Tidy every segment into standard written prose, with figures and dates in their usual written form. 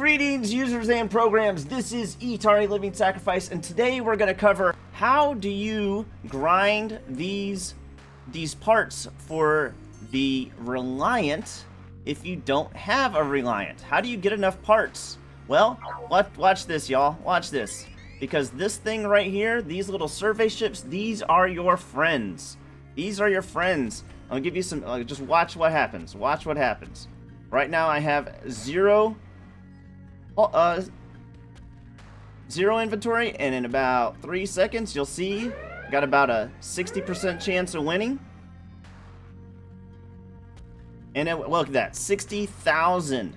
Greetings, users and programs. This is Etari Living Sacrifice, and today we're going to cover how do you grind these parts for the Reliant if you don't have a Reliant. How do you get enough parts? Well, watch this, y'all. Watch this. Because this thing right here, these little survey ships, these are your friends. These are your friends. I'll give you some, just watch what happens. Watch what happens. Right now I have zero inventory, and in about 3 seconds you'll see I got about a 60% chance of winning. And look at that, 60,000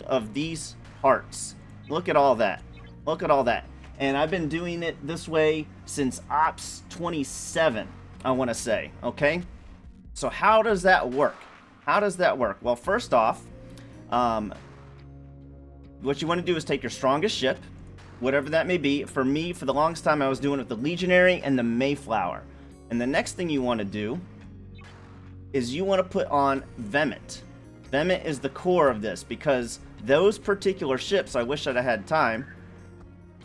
of these parts. Look at all that. Look at all that. And I've been doing it this way since Ops 27, I want to say. Okay, so how does that work? How does that work? Well, first off, what you want to do is take your strongest ship, whatever that may be. For me, for the longest time, I was doing it with the Legionary and the Mayflower. And the next thing you want to do is you want to put on Vemmet. Vemmet is the core of this, because those particular ships, I wish I'd have had time,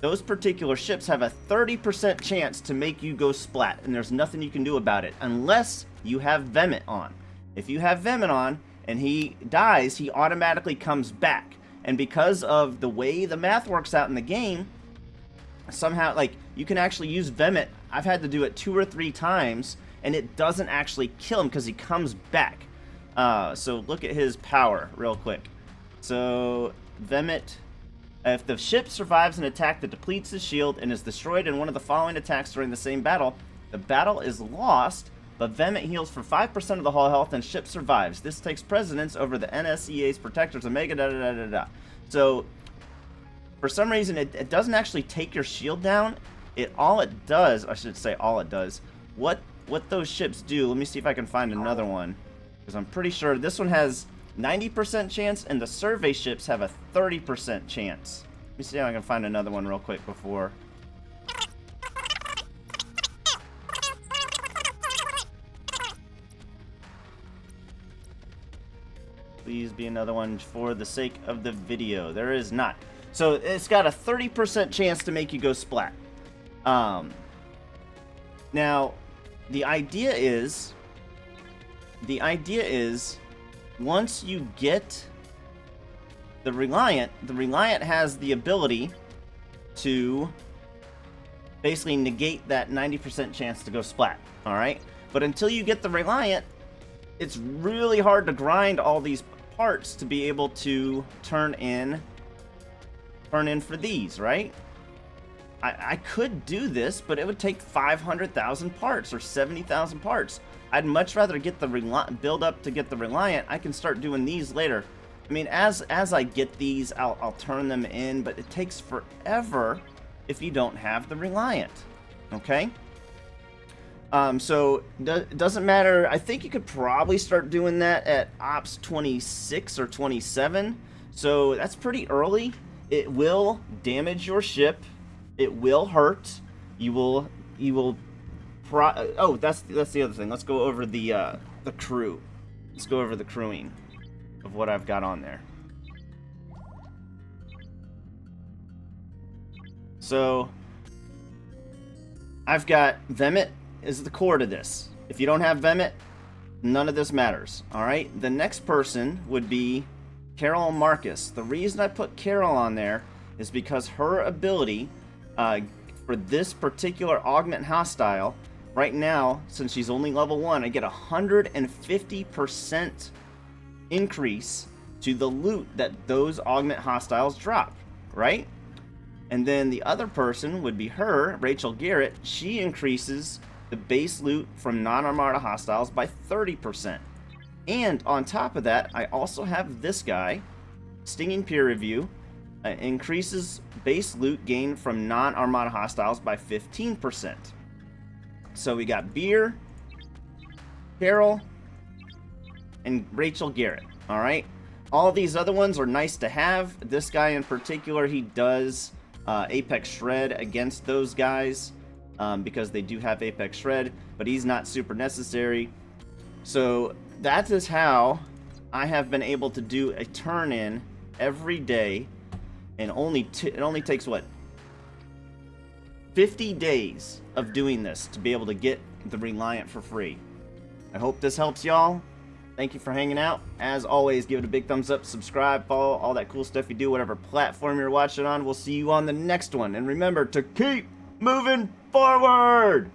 those particular ships have a 30% chance to make you go splat, and there's nothing you can do about it unless you have Vemmet on. If you have Vemmet on and he dies, he automatically comes back. And because of the way the math works out in the game, somehow, like, you can actually use Vemmet. I've had to do it 2 or 3 times, and it doesn't actually kill him because he comes back. So look at his power real quick. So Vemmet, if the ship survives an attack that depletes his shield and is destroyed in one of the following attacks during the same battle, the battle is lost, but Vemmet heals for 5% of the hull health and ship survives. This takes precedence over the NSEA's Protectors Omega da-da-da-da-da. So, for some reason, it doesn't actually take your shield down. All it does, what those ships do, let me see if I can find another one, because I'm pretty sure this one has 90% chance, and the survey ships have a 30% chance. Let me see if I can find another one real quick before. Please be another one for the sake of the video. There is not. So it's got a 30% chance to make you go splat. Now, the idea is once you get the Reliant has the ability to basically negate that 90% chance to go splat. All right, but until you get the Reliant, it's really hard to grind all these parts to be able to turn in for these, right? I could do this, but it would take 500,000 parts or 70,000 parts. I'd much rather get the build up to get the Reliant. I can start doing these later. I mean, as I get these, I'll turn them in, but it takes forever if you don't have the Reliant. Okay? So it doesn't matter. I think you could probably start doing that at Ops 26 or 27. So that's pretty early. It will damage your ship. It will hurt. You will. Oh, that's the other thing. Let's go over the crew. Let's go over the crewing of what I've got on there. So I've got Vemmet is the core to this. If you don't have Vemmet, none of this matters. All right. The next person would be Carol and Marcus. The reason I put Carol on there is because her ability for this particular augment hostile right now, since she's only level 1, I get 150% increase to the loot that those augment hostiles drop, right? And then the other person would be her, Rachel Garrett. She increases the base loot from non-armada hostiles by 30%. And on top of that, I also have this guy, Stinging Peer Review, increases base loot gain from non-armada hostiles by 15%. So we got Beer, Carol, and Rachel Garrett. All right. All these other ones are nice to have. This guy in particular, he does Apex Shred against those guys because they do have Apex Shred, but he's not super necessary. So that is how I have been able to do a turn-in every day, and it only takes what, 50 days of doing this to be able to get the Reliant for free. I hope this helps y'all. Thank you for hanging out. As always, give it a big thumbs up, subscribe, follow, all that cool stuff you do, whatever platform you're watching on. We'll see you on the next one. And remember to keep moving forward.